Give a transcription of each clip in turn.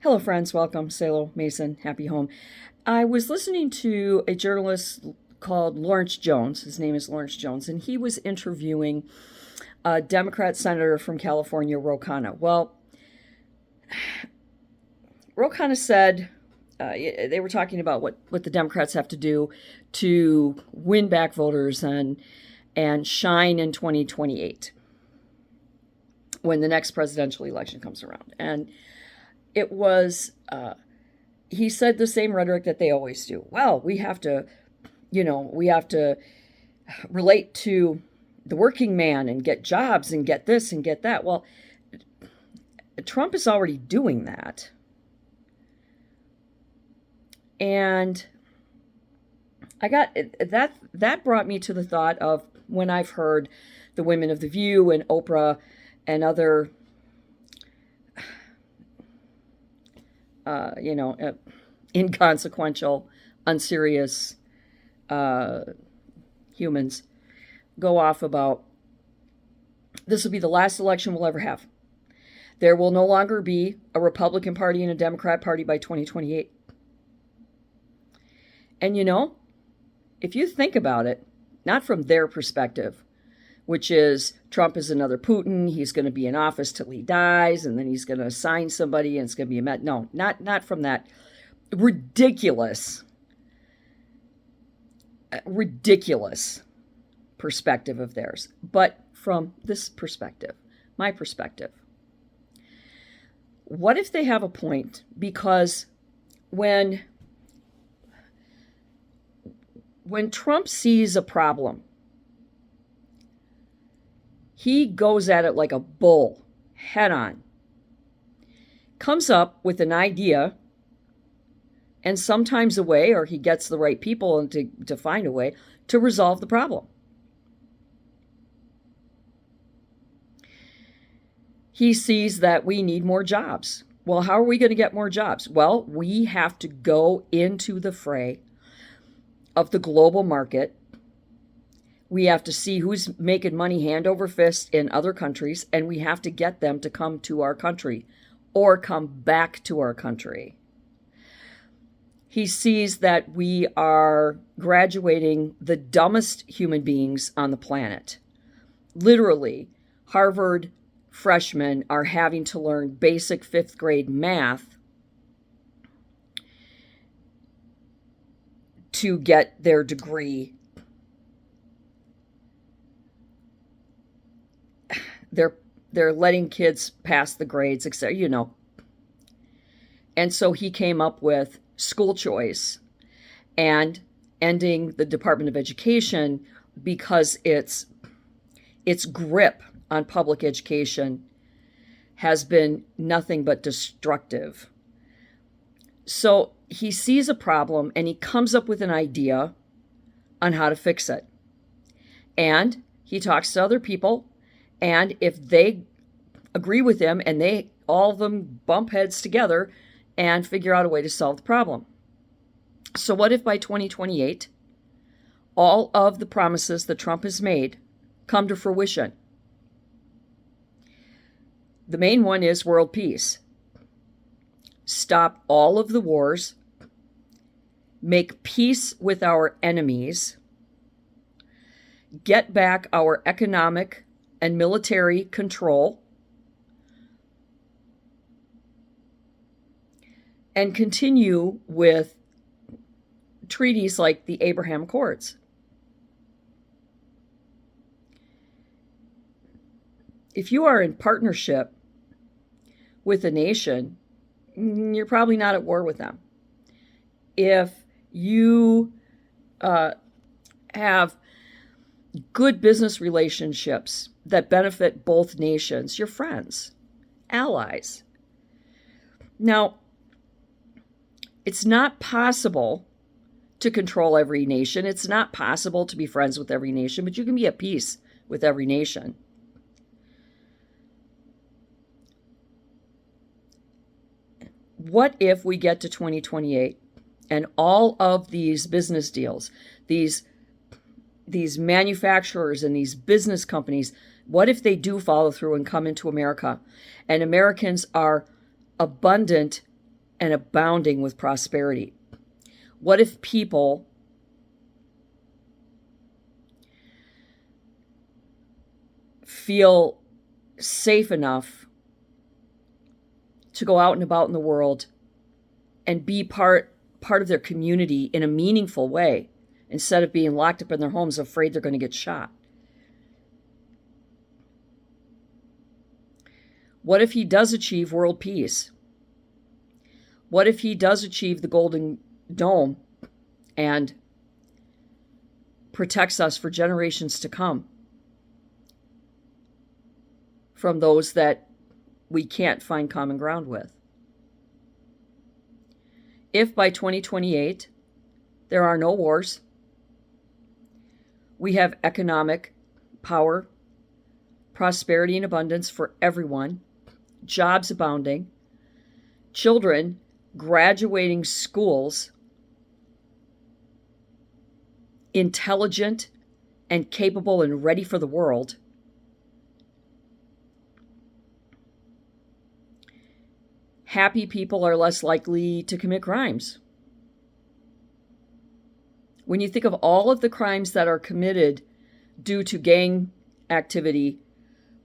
Hello, friends. Welcome. Salo Mason. Happy home. I was listening to a journalist called Lawrence Jones. His name is Lawrence Jones, and he was interviewing a Democrat senator from California, Ro Khanna. Well, Ro Khanna said they were talking about what the Democrats have to do to win back voters and shine in 2028 when the next presidential election comes around. And it was, he said the same rhetoric that they always do. Well, we have to relate to the working man and get jobs and get this and get that. Well, Trump is already doing that. And I got that brought me to the thought of when I've heard the women of The View and Oprah and other inconsequential, unserious humans go off about this will be the last election we'll ever have. There will no longer be a Republican Party and a Democrat Party by 2028. And if you think about it, not from their perspective, which is Trump is another Putin, he's going to be in office till he dies, and then he's going to assign somebody, and it's going to be no, not from that ridiculous perspective of theirs, but from this perspective, my perspective. What if they have a point? Because when Trump sees a problem, he goes at it like a bull, head on. Comes up with an idea, and sometimes a way, or he gets the right people to find a way to resolve the problem. He sees that we need more jobs. Well, how are we going to get more jobs? Well, we have to go into the fray of the global market. We have to see who's making money hand over fist in other countries, and we have to get them to come to our country or come back to our country. He sees that we are graduating the dumbest human beings on the planet. Literally, Harvard freshmen are having to learn basic fifth grade math to get their degree. They're letting kids pass the grades, etc. And so he came up with school choice and ending the Department of Education because its grip on public education has been nothing but destructive. So he sees a problem and he comes up with an idea on how to fix it. And he talks to other people, and if they agree with him and all of them bump heads together and figure out a way to solve the problem. So what if by 2028, all of the promises that Trump has made come to fruition? The main one is world peace. Stop all of the wars, make peace with our enemies, get back our economic and military control, and continue with treaties like the Abraham Accords. If you are in partnership with a nation, you're probably not at war with them. If you have good business relationships that benefit both nations, you're friends, allies. Now, it's not possible to control every nation. It's not possible to be friends with every nation, but you can be at peace with every nation. What if we get to 2028 and all of these business deals, these manufacturers and these business companies, what if they do follow through and come into America, and Americans are abundant and abounding with prosperity? What if people feel safe enough to go out and about in the world and be part of their community in a meaningful way instead of being locked up in their homes afraid they're going to get shot? What if he does achieve world peace? What if he does achieve the Golden Dome and protects us for generations to come from those that we can't find common ground with? If by 2028 there are no wars, we have economic power, prosperity and abundance for everyone, jobs abounding, children graduating schools, intelligent and capable and ready for the world, happy people are less likely to commit crimes. When you think of all of the crimes that are committed due to gang activity,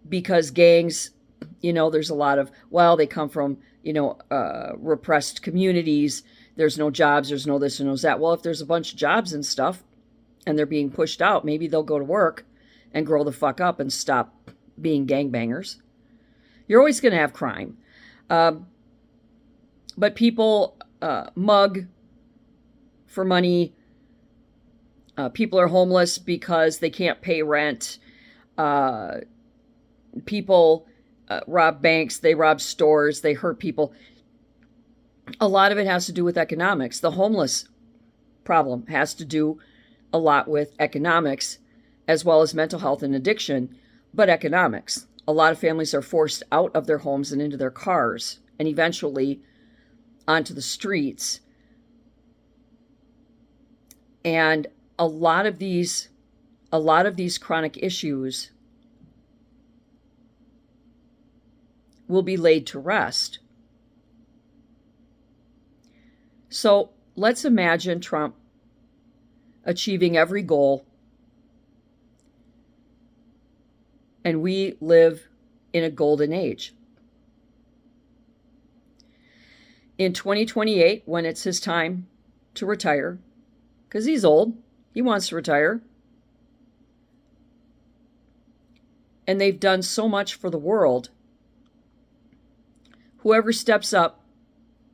because gangs, there's a lot of, they come from, repressed communities. There's no jobs, there's no this and no that. Well, if there's a bunch of jobs and stuff and they're being pushed out, maybe they'll go to work and grow the fuck up and stop being gangbangers. You're always going to have crime. But people mug for money. People are homeless because they can't pay rent. People rob banks, they rob stores, they hurt people. A lot of it has to do with economics. The homeless problem has to do a lot with economics, as well as mental health and addiction, but economics. A lot of families are forced out of their homes and into their cars, and eventually onto the streets. And a lot of these chronic issues will be laid to rest. So let's imagine Trump achieving every goal, and we live in a golden age. In 2028, when it's his time to retire, because he's old, he wants to retire, and they've done so much for the world, whoever steps up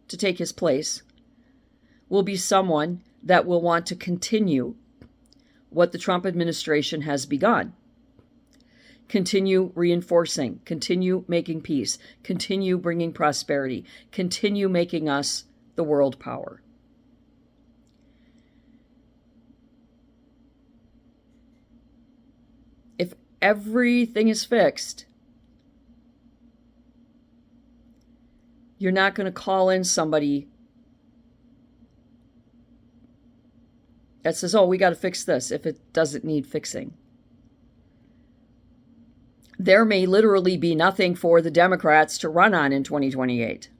to take his place will be someone that will want to continue what the Trump administration has begun. Continue reinforcing, continue making peace, continue bringing prosperity, continue making us the world power. If everything is fixed, you're not going to call in somebody that says, we got to fix this, if it doesn't need fixing. There may literally be nothing for the Democrats to run on in 2028.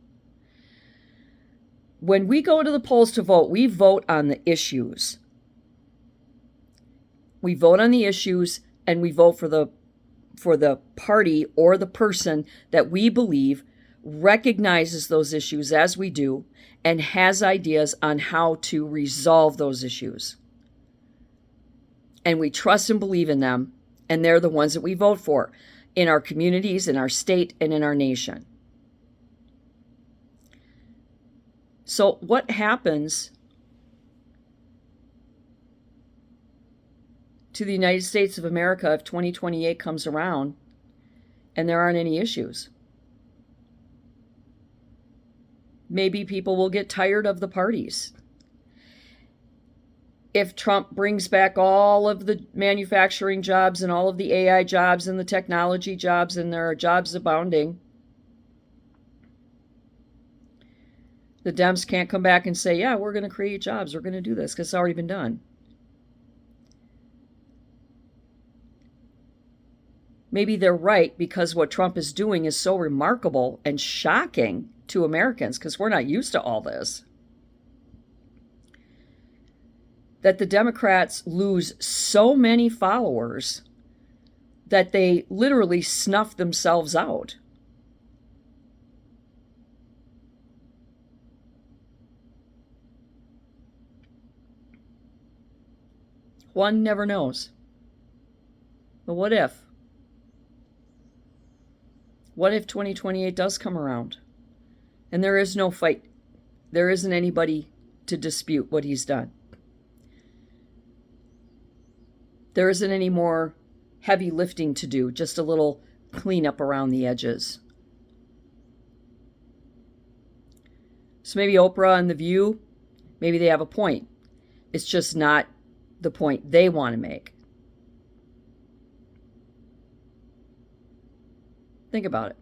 When we go to the polls to vote, we vote on the issues. We vote on the issues, and we vote for the party or the person that we believe recognizes those issues as we do and has ideas on how to resolve those issues. And we trust and believe in them, and they're the ones that we vote for in our communities, in our state, and in our nation. So what happens to the United States of America if 2028 comes around and there aren't any issues? Maybe people will get tired of the parties. If Trump brings back all of the manufacturing jobs and all of the AI jobs and the technology jobs, and there are jobs abounding, the Dems can't come back and say, yeah, we're going to create jobs, we're going to do this, because it's already been done. maybe they're right because what Trump is doing is so remarkable and shocking to Americans because we're not used to all this. That the Democrats lose so many followers that they literally snuff themselves out. One never knows. But what if? What if 2028 does come around and there is no fight? There isn't anybody to dispute what he's done. There isn't any more heavy lifting to do, just a little cleanup around the edges. So maybe Oprah and The View, maybe they have a point. It's just not the point they want to make. Think about it.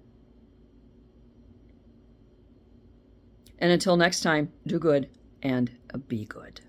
And until next time, do good and be good.